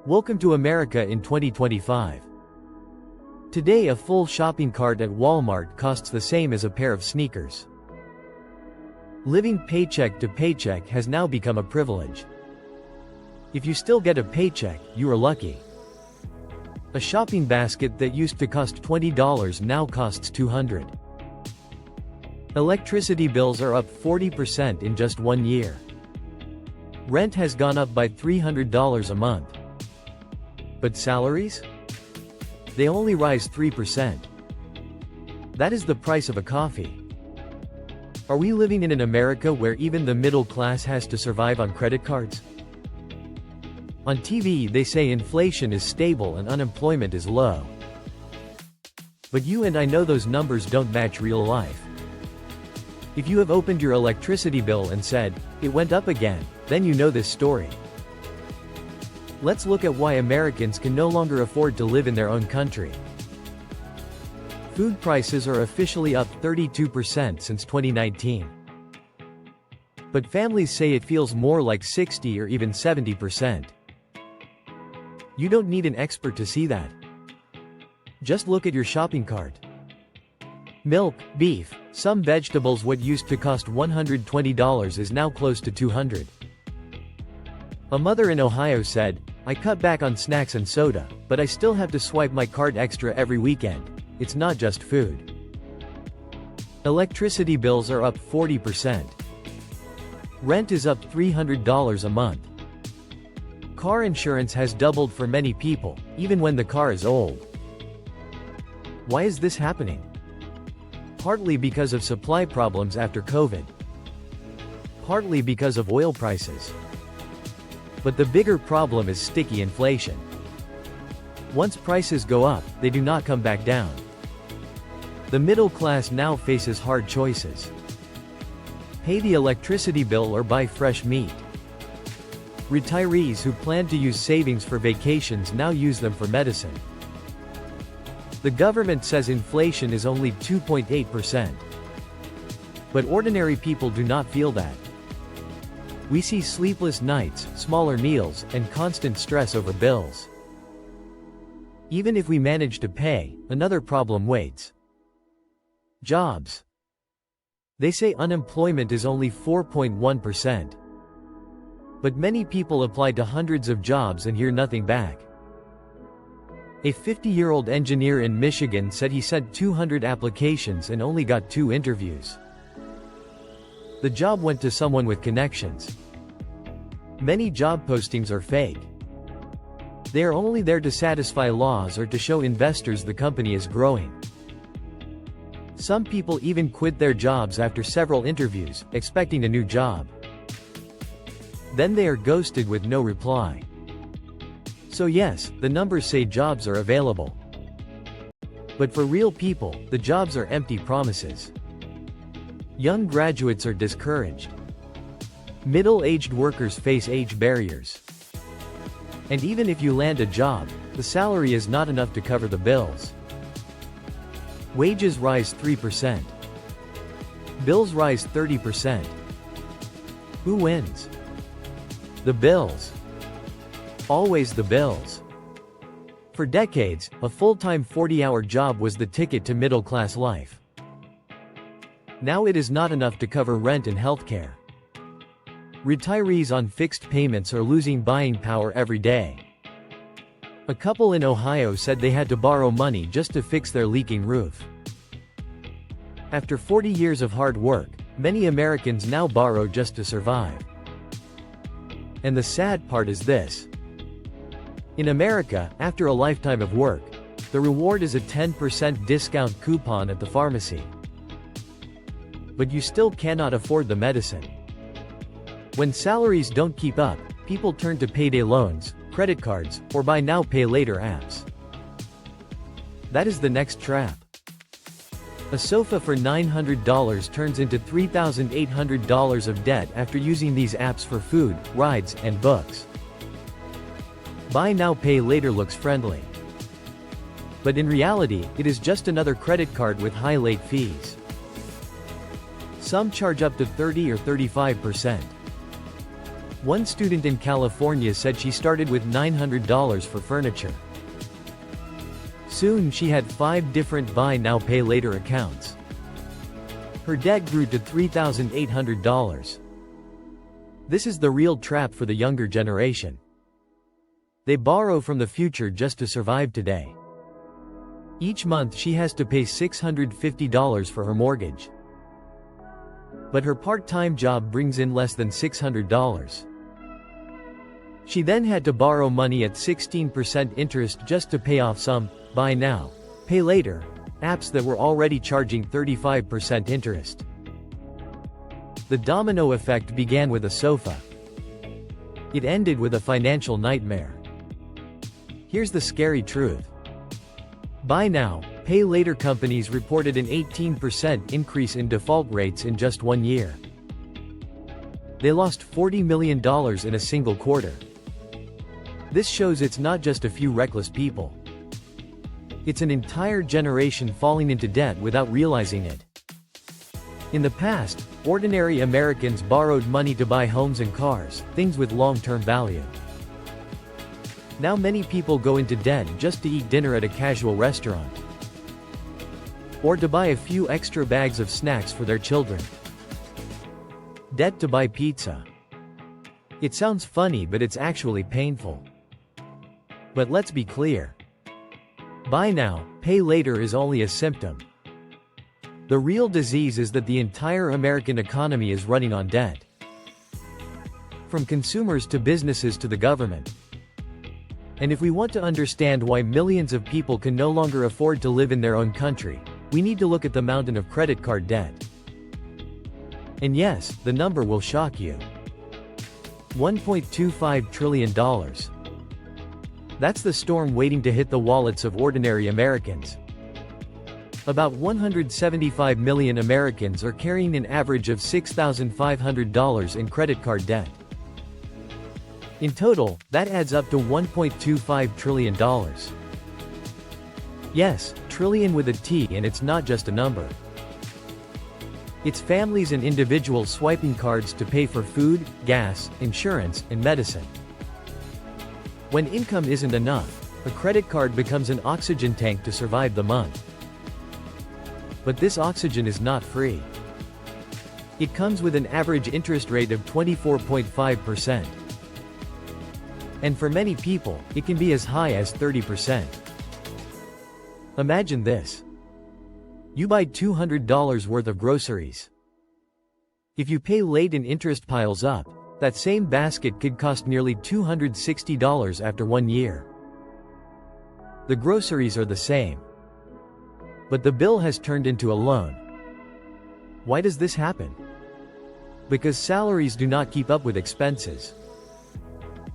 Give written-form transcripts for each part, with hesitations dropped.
Welcome to America in 2025. Today a full shopping cart at Walmart costs the same as a pair of sneakers. Living paycheck to paycheck has now become a privilege. If you still get a paycheck, you are lucky. A shopping basket that used to cost $20 now costs $200. Electricity bills are up 40% in just 1 year. Rent has gone up by $300 a month. But salaries? They only rise 3%. That is the price of a coffee. Are we living in an America where even the middle class has to survive on credit cards? On TV they say inflation is stable and unemployment is low. But you and I know those numbers don't match real life. If you have opened your electricity bill and said, "It went up again," then you know this story. Let's look at why Americans can no longer afford to live in their own country. Food prices are officially up 32% since 2019. But families say it feels more like 60 or even 70%. You don't need an expert to see that. Just look at your shopping cart. Milk, beef, some vegetables. What used to cost $120 is now close to $200. A mother in Ohio said, "I cut back on snacks and soda, but I still have to swipe my card extra every weekend. It's not just food." Electricity bills are up 40%. Rent is up $300 a month. Car insurance has doubled for many people, even when the car is old. Why is this happening? Partly because of supply problems after COVID. Partly because of oil prices. But the bigger problem is sticky inflation. Once prices go up, they do not come back down. The middle class now faces hard choices. Pay the electricity bill or buy fresh meat. Retirees who planned to use savings for vacations now use them for medicine. The government says inflation is only 2.8%. But ordinary people do not feel that. We see sleepless nights, smaller meals, and constant stress over bills. Even if we manage to pay, another problem waits. Jobs. They say unemployment is only 4.1%. But many people apply to hundreds of jobs and hear nothing back. A 50-year-old engineer in Michigan said he sent 200 applications and only got 2 interviews. The job went to someone with connections. Many job postings are fake. They are only there to satisfy laws or to show investors the company is growing. Some people even quit their jobs after several interviews, expecting a new job. Then they are ghosted with no reply. So yes, the numbers say jobs are available. But for real people, the jobs are empty promises. Young graduates are discouraged. Middle-aged workers face age barriers. And even if you land a job, the salary is not enough to cover the bills. Wages rise 3%. Bills rise 30%. Who wins? The bills. Always the bills. For decades, a full-time 40-hour job was the ticket to middle-class life. Now it is not enough to cover rent and healthcare. Retirees on fixed payments are losing buying power every day. A couple in Ohio said they had to borrow money just to fix their leaking roof. After 40 years of hard work, many Americans now borrow just to survive. And the sad part is this. In America, after a lifetime of work, the reward is a 10% discount coupon at the pharmacy. But you still cannot afford the medicine. When salaries don't keep up, people turn to payday loans, credit cards, or buy now pay later apps. That is the next trap. A sofa for $900 turns into $3,800 of debt after using these apps for food, rides, and books. Buy now pay later looks friendly. But in reality, it is just another credit card with high late fees. Some charge up to 30 or 35%. One student in California said she started with $900 for furniture. Soon she had 5 different buy now pay later accounts. Her debt grew to $3,800. This is the real trap for the younger generation. They borrow from the future just to survive today. Each month she has to pay $650 for her mortgage. But her part-time job brings in less than $600. She then had to borrow money at 16% interest just to pay off some buy now, pay later apps that were already charging 35% interest. The domino effect began with a sofa. It ended with a financial nightmare. Here's the scary truth. Buy now, pay later companies reported an 18% increase in default rates in just 1 year. They lost $40 million in a single quarter. This shows it's not just a few reckless people. It's an entire generation falling into debt without realizing it. In the past, ordinary Americans borrowed money to buy homes and cars, things with long-term value. Now many people go into debt just to eat dinner at a casual restaurant, or to buy a few extra bags of snacks for their children. Debt to buy pizza. It sounds funny, but it's actually painful. But let's be clear. Buy now, pay later is only a symptom. The real disease is that the entire American economy is running on debt. From consumers to businesses to the government. And if we want to understand why millions of people can no longer afford to live in their own country, we need to look at the mountain of credit card debt. And yes, the number will shock you. $1.25 trillion. That's the storm waiting to hit the wallets of ordinary Americans. About 175 million Americans are carrying an average of $6,500 in credit card debt. In total, that adds up to $1.25 trillion. Yes, trillion with a T, and it's not just a number. It's families and individuals swiping cards to pay for food, gas, insurance, and medicine. When income isn't enough, a credit card becomes an oxygen tank to survive the month. But this oxygen is not free. It comes with an average interest rate of 24.5%. And for many people, it can be as high as 30%. Imagine this. You buy $200 worth of groceries. If you pay late and interest piles up, that same basket could cost nearly $260 after 1 year. The groceries are the same, but the bill has turned into a loan. Why does this happen? Because salaries do not keep up with expenses.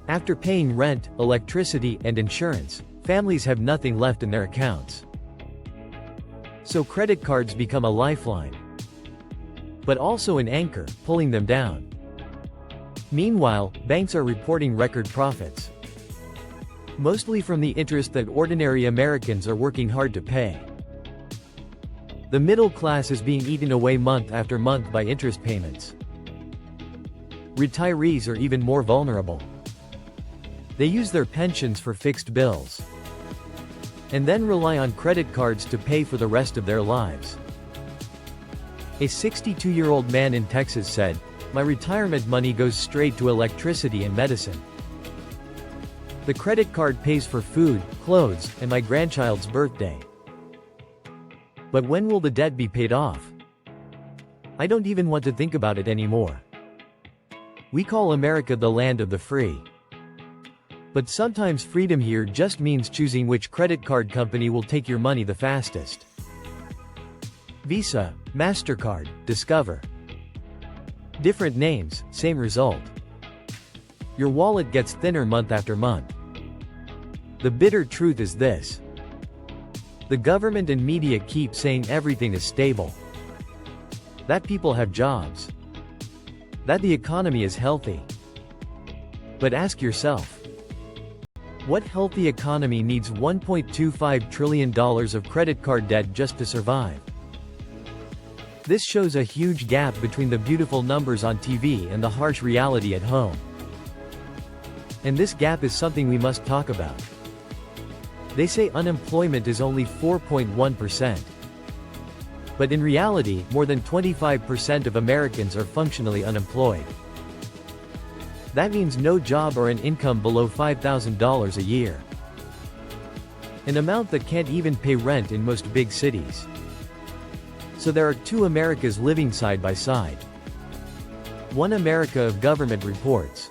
After paying rent, electricity, and insurance, families have nothing left in their accounts. So credit cards become a lifeline, but also an anchor, pulling them down. Meanwhile, banks are reporting record profits, mostly from the interest that ordinary Americans are working hard to pay. The middle class is being eaten away month after month by interest payments. Retirees are even more vulnerable. They use their pensions for fixed bills, and then rely on credit cards to pay for the rest of their lives. A 62-year-old man in Texas said, "My retirement money goes straight to electricity and medicine. The credit card pays for food, clothes, and my grandchild's birthday. But when will the debt be paid off? I don't even want to think about it anymore." We call America the land of the free. But sometimes freedom here just means choosing which credit card company will take your money the fastest. Visa, MasterCard, Discover. Different names, same result. Your wallet gets thinner month after month. The bitter truth is this. The government and media keep saying everything is stable, that people have jobs, that the economy is healthy. But ask yourself, what healthy economy needs $1.25 trillion of credit card debt just to survive? This shows a huge gap between the beautiful numbers on TV and the harsh reality at home. And this gap is something we must talk about. They say unemployment is only 4.1%. But in reality, more than 25% of Americans are functionally unemployed. That means no job or an income below $5,000 a year. An amount that can't even pay rent in most big cities. So there are two Americas living side by side. One America of government reports.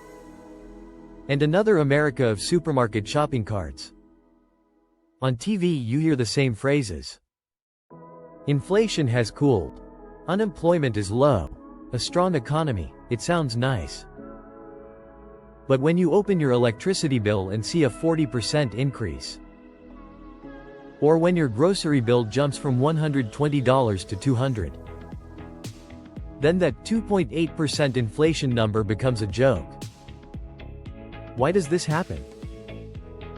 And another America of supermarket shopping carts. On TV you hear the same phrases. Inflation has cooled. Unemployment is low. A strong economy. It sounds nice. But when you open your electricity bill and see a 40% increase, or when your grocery bill jumps from $120 to $200, then that 2.8% inflation number becomes a joke. Why does this happen?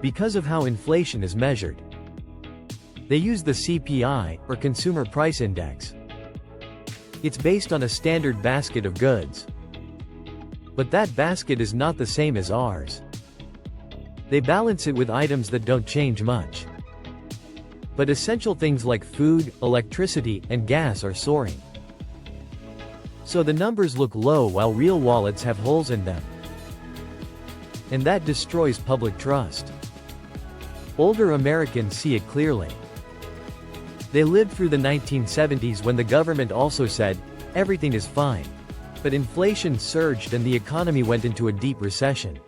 Because of how inflation is measured. They use the CPI, or Consumer Price Index. It's based on a standard basket of goods. But that basket is not the same as ours. They balance it with items that don't change much. But essential things like food, electricity, and gas are soaring. So the numbers look low while real wallets have holes in them. And that destroys public trust. Older Americans see it clearly. They lived through the 1970s when the government also said, everything is fine. But inflation surged and the economy went into a deep recession.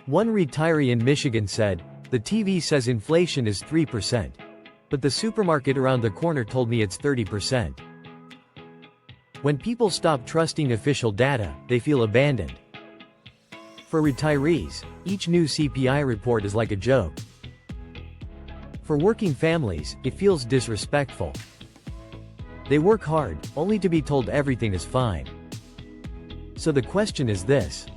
One retiree in Michigan said, the TV says inflation is 3%. But the supermarket around the corner told me it's 30%. When people stop trusting official data, they feel abandoned. For retirees, each new CPI report is like a joke. For working families, it feels disrespectful. They work hard, only to be told everything is fine. So the question is this.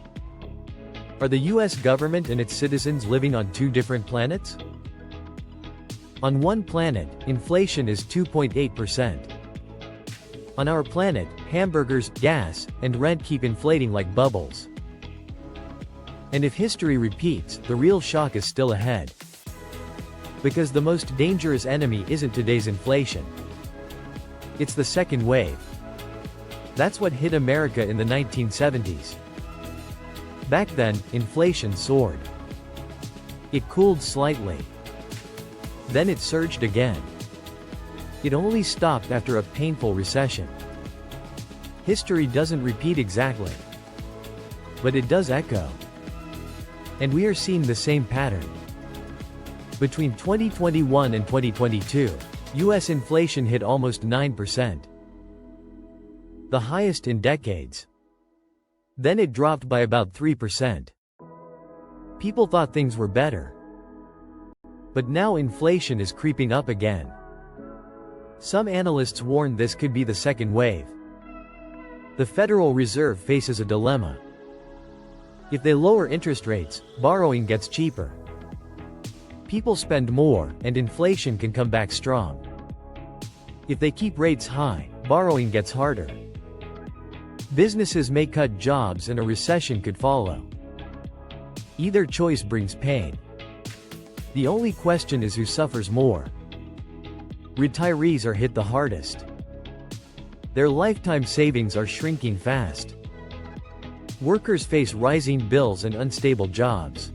Are the US government and its citizens living on two different planets? On one planet, inflation is 2.8%. On our planet, hamburgers, gas, and rent keep inflating like bubbles. And if history repeats, the real shock is still ahead. Because the most dangerous enemy isn't today's inflation. It's the second wave. That's what hit America in the 1970s. Back then, inflation soared. It cooled slightly. Then it surged again. It only stopped after a painful recession. History doesn't repeat exactly. But it does echo. And we are seeing the same pattern. Between 2021 and 2022, US inflation hit almost 9%. The highest in decades. Then it dropped by about 3%. People thought things were better. But now inflation is creeping up again. Some analysts warn this could be the second wave. The Federal Reserve faces a dilemma. If they lower interest rates, borrowing gets cheaper. People spend more, and inflation can come back strong. If they keep rates high, borrowing gets harder. Businesses may cut jobs and a recession could follow. Either choice brings pain. The only question is who suffers more. Retirees are hit the hardest. Their lifetime savings are shrinking fast. Workers face rising bills and unstable jobs.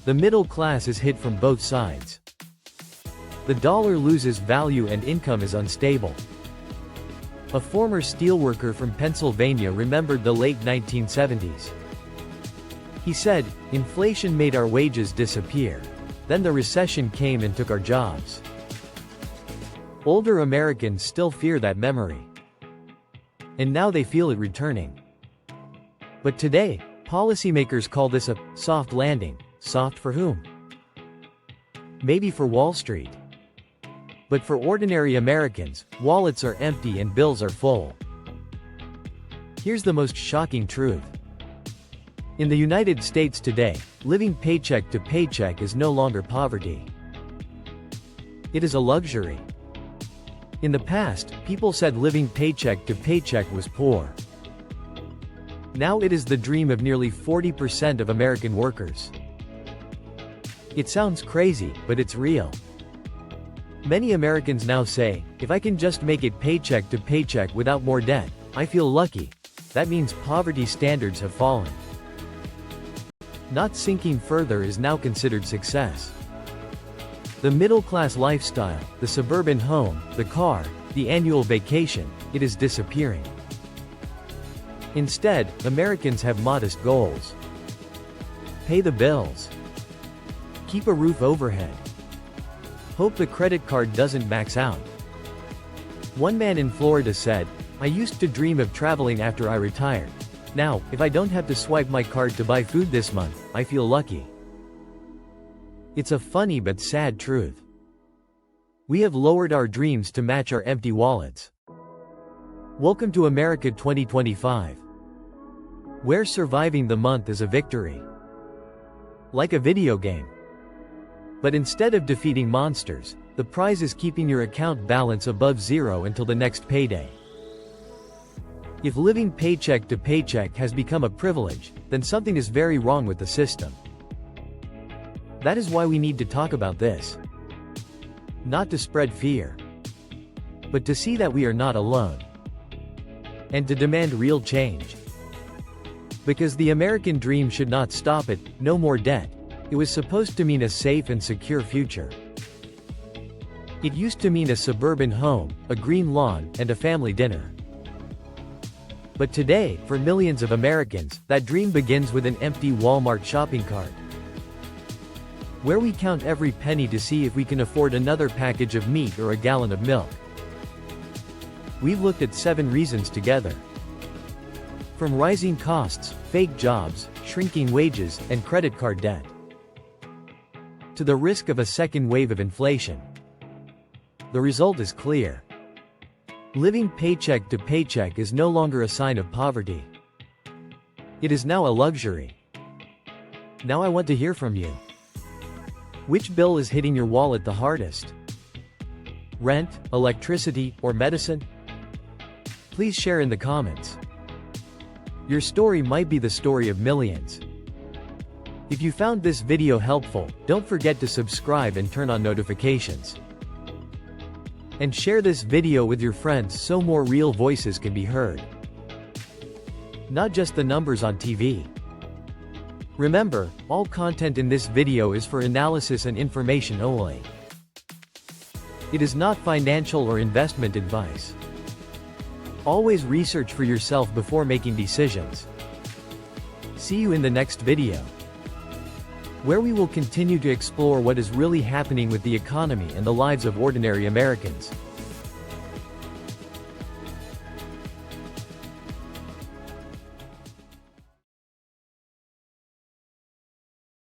The middle class is hit from both sides. The dollar loses value and income is unstable. A former steelworker from Pennsylvania remembered the late 1970s. He said, inflation made our wages disappear. Then the recession came and took our jobs. Older Americans still fear that memory. And now they feel it returning. But today, policymakers call this a soft landing. Soft for whom? Maybe for Wall Street. But for ordinary Americans, wallets are empty and bills are full. Here's the most shocking truth. In the United States today, living paycheck to paycheck is no longer poverty. It is a luxury. In the past, people said living paycheck to paycheck was poor. Now it is the dream of nearly 40% of American workers. It sounds crazy, but it's real. Many Americans now say, if I can just make it paycheck to paycheck without more debt, I feel lucky. That means poverty standards have fallen. Not sinking further is now considered success. The middle-class lifestyle, the suburban home, the car, the annual vacation, it is disappearing. Instead, Americans have modest goals. Pay the bills. Keep a roof overhead. Hope the credit card doesn't max out. One man in Florida said, "I used to dream of traveling after I retired. Now, if I don't have to swipe my card to buy food this month, I feel lucky." It's a funny but sad truth. We have lowered our dreams to match our empty wallets. Welcome to America 2025, where surviving the month is a victory. Like a video game. But instead of defeating monsters, the prize is keeping your account balance above zero until the next payday. If living paycheck to paycheck has become a privilege, then something is very wrong with the system. That is why we need to talk about this. Not to spread fear, but to see that we are not alone. And to demand real change. Because the American dream should not stop at no more debt. It was supposed to mean a safe and secure future. It used to mean a suburban home, a green lawn, and a family dinner. But today, for millions of Americans, that dream begins with an empty Walmart shopping cart, where we count every penny to see if we can afford another package of meat or a gallon of milk. We've looked at 7 reasons together. From rising costs, fake jobs, shrinking wages, and credit card debt, to the risk of a second wave of inflation. The result is clear. Living paycheck to paycheck is no longer a sign of poverty. It is now a luxury. Now I want to hear from you. Which bill is hitting your wallet the hardest? Rent, electricity, or medicine? Please share in the comments. Your story might be the story of millions. If you found this video helpful, don't forget to subscribe and turn on notifications. And share this video with your friends so more real voices can be heard. Not just the numbers on TV. Remember, all content in this video is for analysis and information only. It is not financial or investment advice. Always research for yourself before making decisions. See you in the next video, where we will continue to explore what is really happening with the economy and the lives of ordinary Americans.